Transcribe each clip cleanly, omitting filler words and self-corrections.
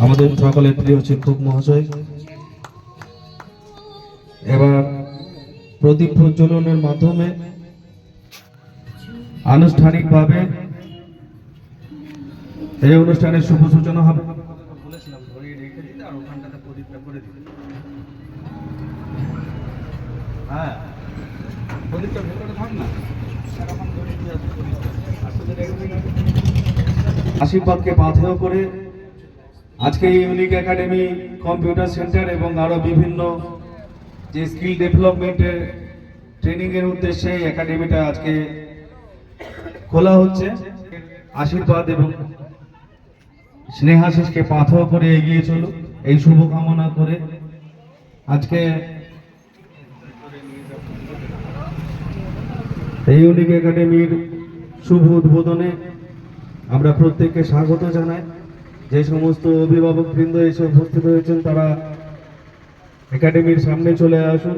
আমাদের সকলের প্রিয় শিক্ষক মহাশয় এবার প্রদীপ প্রজ্বলনের মাধ্যমে আনুষ্ঠানিকভাবে এই অনুষ্ঠানের শুভ সূচনা হবে। আশীর্বাদকে পাথেয় করে আজকে ইউনিক একাডেমি কম্পিউটার সেন্টার এবং আরো বিভিন্ন যে স্কিল ডেভেলপমেন্টের ট্রেনিং এর উদ্দেশ্যে এই একাডেমিটা আজকে খোলা হচ্ছে। আশীর্বাদ এবং স্নেহাশিসকে পাথেয় করে এগিয়ে চলুক এই শুভকামনা করে আজকে এই ইউনিক একাডেমির শুভ উদ্বোধনে আমরা প্রত্যেককে স্বাগত জানাই। যে সমস্ত অভিভাবকবৃন্দ এসে উপস্থিত হয়েছেন তারা একাডেমির সামনে চলে আসুন,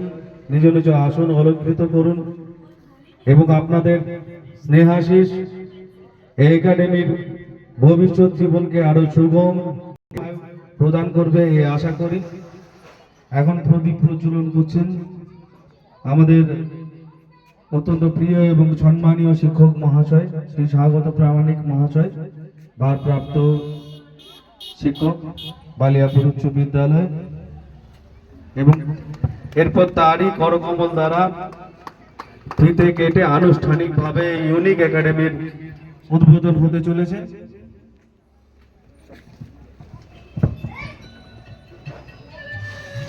নিজ নিজ আসন অলঙ্কৃত করুন এবং আপনাদের স্নেহাশিস এই একাডেমির ভবিষ্যৎ জীবনকে আরো সুগম প্রদান করবে এই আশা করি। এখন প্রদীপ প্রজ্বলন করছেন আমাদের অত্যন্ত প্রিয় এবং সম্মানীয় শিক্ষক মহাশয় শ্রী স্বাগত প্রামাণিক মহাশয়, ভারপ্রাপ্ত শিক্ষক বালিয়াপুর উচ্চ বিদ্যালয়, এবং এরপর তারই করকমল দ্বারা ফিতে কেটে আনুষ্ঠানিকভাবে ইউনিক একাডেমির উদ্বোধন হতে চলেছে।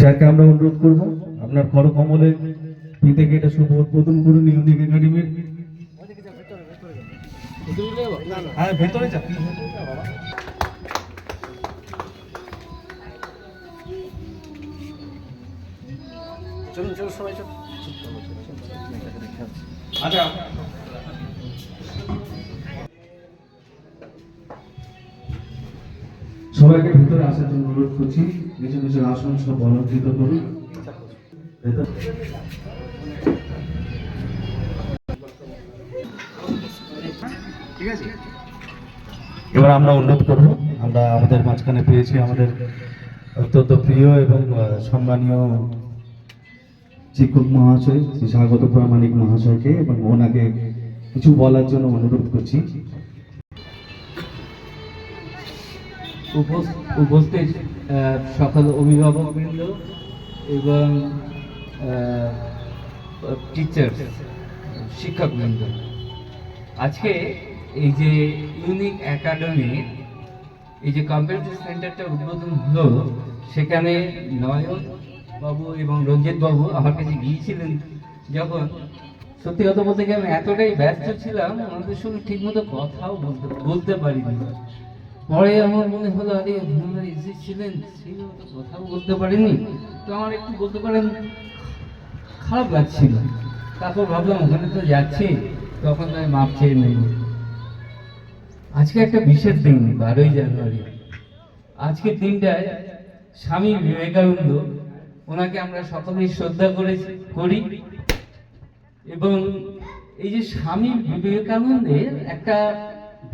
যাকে আমরা অনুরোধ করব আপনার করকমলে ফিতে কেটে শুভ উদ্বোধন করুন ইউনিক একাডেমির। হ্যাঁ, ভেতরে যা। চলুন চলুন সবাই চলুন। আচ্ছা, সবাইকে ভিতরে আসার জন্য অনুরোধ করছি। নিজ নিজ আসন সব অলঙ্কৃত করুন। ঠিক আছে, এবার আমরা অনুরোধ করব, আমরা আমাদের মাঝখানে পেয়েছি আমাদের অত্যন্ত প্রিয় এবং সম্মানীয় শিক্ষক মহাশয় শ্রী স্বাগত প্রামাণিক মহাশয়কে, এবং ওনাকে কিছু বলার জন্য অনুরোধ করছি। উপস্থিত সকল অভিভাবকবৃন্দ এবং টিচার শিক্ষকবৃন্দ, আজকে এই যে ইউনিক একাডেমির এই যে কম্পিউটার সেন্টারটা উদ্বোধন হলো, সেখানে নয়ন বাবু এবং রঞ্জিত বাবু আমার কাছে গিয়েছিলেন যখন, সত্যি কথা বলতে গিয়ে আমি এতটাই ব্যস্ত ছিলাম ওনাদের সঙ্গে ঠিক মতো কথাও বলতে পারিনি। পরে আমার মনে হলো আরে ওনারা এসেছিলেন সেই মতো কথাও বলতে পারিনি, তো আমার একটু বলতে পারেন খারাপ লাগছিল। তারপর ভাবলাম ওখানে তো যাচ্ছি, তখন আমি মাপ চেয়ে নেই। আজকে একটা বিশেষ দিন, 12ই জানুয়ারি। আজকের দিনটায় স্বামী বিবেকানন্দ, ওনাকে আমরা সকলেই শ্রদ্ধা করি, এবং এই যে স্বামী বিবেকানন্দের একটা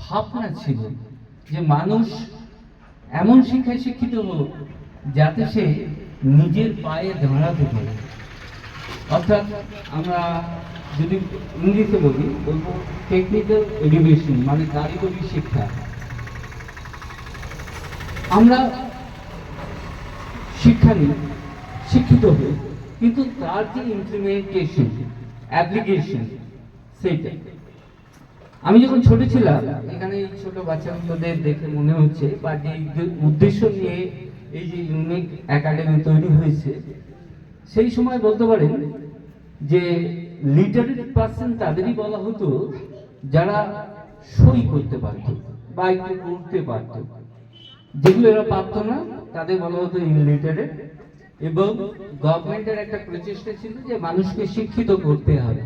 ভাবনা ছিল যে মানুষ এমন শিক্ষায় শিক্ষিত হোক যাতে সে নিজের পায়ে দাঁড়াতে পারে। অর্থাৎ আমরা যদি ইংলিশে বলবো টেকনিক্যাল এডুকেশন, মানে কারিগরি শিক্ষা। আমরা শিক্ষা নিই, শিক্ষিত হই, কিন্তু তার যে ইমপ্লিমেন্টেশন, অ্যাপ্লিকেশন, সেইটা। আমি যখন ছোট ছিলাম, এখানে এই ছোট বাচ্চাগুলোদের দেখে মনে হচ্ছে বা যে উদ্দেশ্য নিয়ে এই যে ইউনিক একাডেমি তৈরি হয়েছে, সেই সময় বলতে পারেন যে লিটারেট পার্সন তাদেরই বলা হতো যারা সই করতে পারত বা একটু পড়তে পারত। যেগুলো এরা পারতো না তাদের বলা হতো ইনলিটারেট। এবং গভর্নমেন্টের একটা প্রচেষ্টা ছিল যে মানুষকে শিক্ষিত করতে হবে।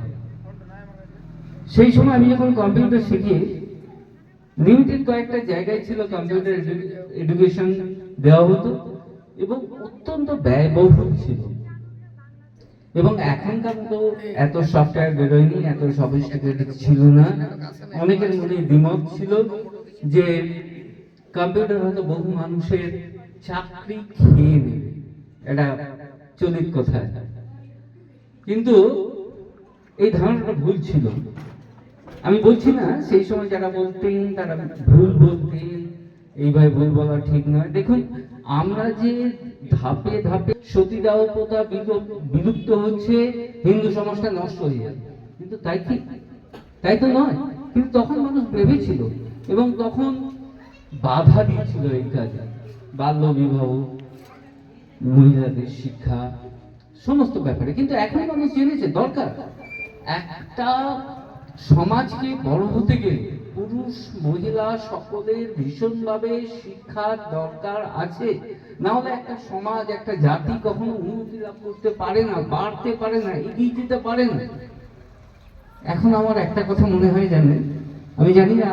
সেই সময় আমি যখন কম্পিউটার শিখি, লিমিটেড কয়েকটা জায়গায় ছিল কম্পিউটার এডুকেশন দেওয়া হতো এবং অত্যন্ত ব্যয়বহুল ছিল। এবং এখনকার মতো এত সফটওয়্যার বেরোয়নি, এত সফিস্টিকেটেড ছিল না। অনেকের মনে দ্বিমত ছিল যে কম্পিউটার হয়তো বহু মানুষের চাকরি খেয়ে নেবে, এটা চলিত কথা। কিন্তু এই ধারণাটা ভুল ছিল। আমি বলছি না সেই সময় যারা বলতেন তারা ভুল বলতেন, এইভাবে ভুল বলা ঠিক নয়। দেখুন, আমরা যে ধাপে ধাপে সতীদাহ প্রথা বিলুপ্ত হচ্ছে, হিন্দু সমাজটা নষ্ট হয়ে যাবে, কিন্তু তাই কি? তাই তো নয়। কিন্তু তখন মানুষ ভেবেছিল এবং তখন বাধা দিয়েছিল এই কাজে। বাল্য বিবাহ, মহিলাদের শিক্ষা, সমস্ত ব্যাপারে। কিন্তু এখন মানুষ জেনেছে দরকার, একটা সমাজকে বড় হতে গেলে পুরুষ মহিলা সকলের ভীষণভাবে শিক্ষার দরকার আছে। না হলে একটা সমাজ, একটা জাতি কখনো উন্নতি লাভ করতে পারে না, বাড়তে পারে না, এগিয়ে যেতে পারে না। এখন আমার একটা কথা মনে হয় জানেন, আমি জানি না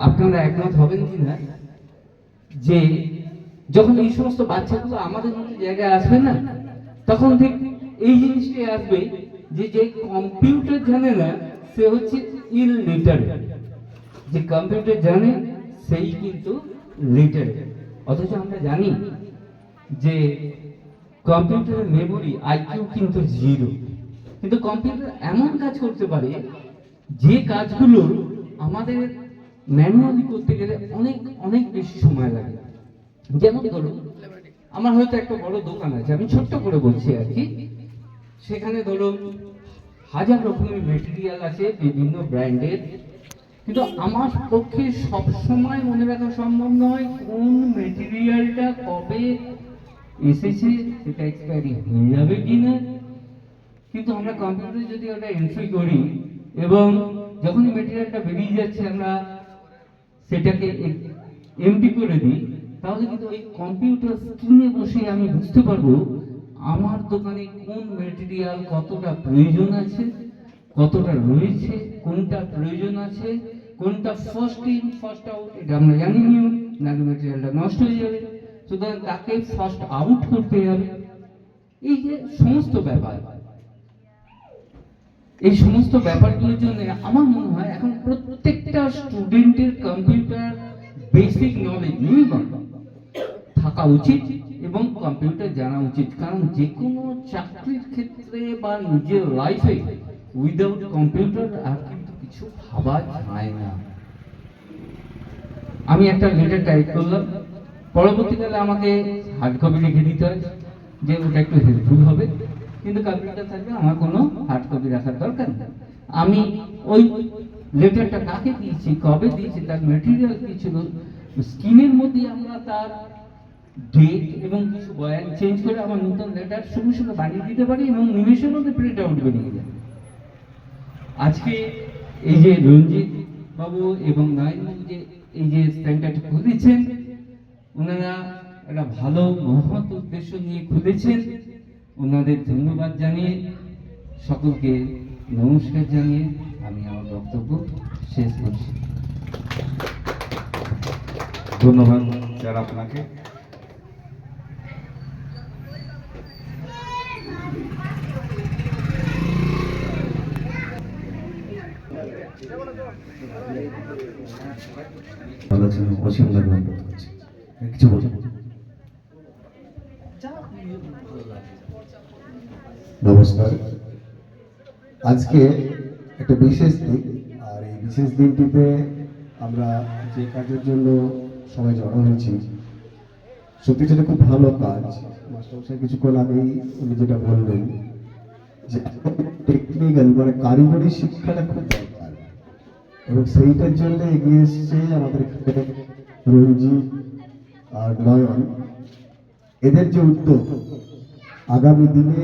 আপনারা একমত হবেন কিনা, যে যখন এই সমস্ত বাচ্চাগুলো আমাদের মতো জায়গায় আসবে না, তখন ঠিক এই জিনিসটাই আসবে যে যে কম্পিউটার জানে না সে হচ্ছে ইললিটারেট, যে কম্পিউটার জানে সেই কিন্তু লিটারেট। অথচ আমরা জানি যে কম্পিউটারের মেমোরি আইকিউ কিন্তু 0। কিন্তু কম্পিউটার এমন কাজ করতে পারে যে কাজগুলো আমাদের ম্যানুয়ালি করতে গেলে অনেক অনেক বেশি সময় লাগে। যেমন ধরুন, আমার হয়তো একটা বড় দোকান আছে, আমি ছোট্ট করে বলছি আর কি, সেখানে ধরুন হাজার রকমের মেটেরিয়াল আছে বিভিন্ন ব্র্যান্ডের, কিন্তু আমার পক্ষে সব সময় মনে রাখা সম্ভব নয় কোন মেটেরিয়ালটা কবে এসেছে, সেটা এক্সপায়ারি হয়ে যাবে কিনা। কিন্তু আমরা কম্পিউটারে যদি ওটা এন্ট্রি করি এবং যখন মেটেরিয়ালটা বেরিয়ে যাচ্ছে আমরা সেটাকে এমটি করে দিই, তাহলে কিন্তু ওই কম্পিউটার স্ক্রিনে বসে আমি বুঝতে পারবো আমার দোকানে কোন মেটেরিয়াল কতটা প্রয়োজন আছে, কতটা রয়েছে, কোনটা প্রয়োজন আছে, কোনটা ফার্স্ট ইন ফার্স্ট আউট, এটা আমরা জানি নিয়ম, নাহলে মেটেরিয়ালটা নষ্ট হয়ে যাবে। সুতরাং তাকে ফার্স্ট আউট করতে হবে। এই যে সমস্ত ব্যাপার, এই সমস্ত ব্যাপারগুলোর জন্য আমার মনে হয় এখন প্রত্যেকটা স্টুডেন্টের কম্পিউটার বেসিক নলেজ মিনিমাম থাকা উচিত এবং কম্পিউটার জানা উচিত। কারণ যে কোনো চাকরির ক্ষেত্রে বা নিজের লাইফে উইদাউট কম্পিউটার আর কিন্তু কিছু ভাবা যায় না। আমি একটা লেটার টাইপ করলাম, পরবর্তীকালে আমাকে হার্ড কপি লিখে দিতে হয় যে ওটা একটু হেল্পফুল হবে, কিন্তু কম্পিউটার থাকলে আমার কোনো হার্ড কপি রাখার দরকার নেই। আমি ওই লেটারটা কাকে দিয়েছি, কবে দিয়েছি, তার ম্যাটেরিয়াল কি ছিল, স্ক্রিনের মধ্যে আমরা তার ডেট এবং কিছু বয়ান চেঞ্জ করে আমার নতুন লেটার সঙ্গে সঙ্গে বানিয়ে দিতে পারি এবং নিমেষের মধ্যে প্রিন্ট আউট বেরিয়ে যায়। আজকে এই যে রঞ্জিত বাবু এবং নয়ন বাবু যে এই যে সেন্টারটা খুলেছেন, ওনারা একটা ভালো মহৎ উদ্দেশ্য নিয়ে খুলেছেন। ওনাদের ধন্যবাদ জানিয়ে, সকলকে নমস্কার জানিয়ে আমি আমার বক্তব্য শেষ করছি। ধন্যবাদ স্যার আপনাকে। অসীম ধন্যবাদ করছি। কিছু বলছেন? নমস্কার। আজকে একটা বিশেষ দিন, আর এই বিশেষ দিনটিতে আমরা যে কাজের জন্য সবাই জড়ো হয়েছি, সত্যি সেটা খুব ভালো কাজ। মাস্টারমশাই কিছুক্ষণ আগেই উনি যেটা বললেন যে টেকনিক্যাল মানে কারিগরি শিক্ষাটা খুব দরকার, এবং সেইটার জন্য এগিয়ে এসছে আমাদের রঞ্জিত আর নয়ন। এদের যে উদ্যোগ আগামী দিনে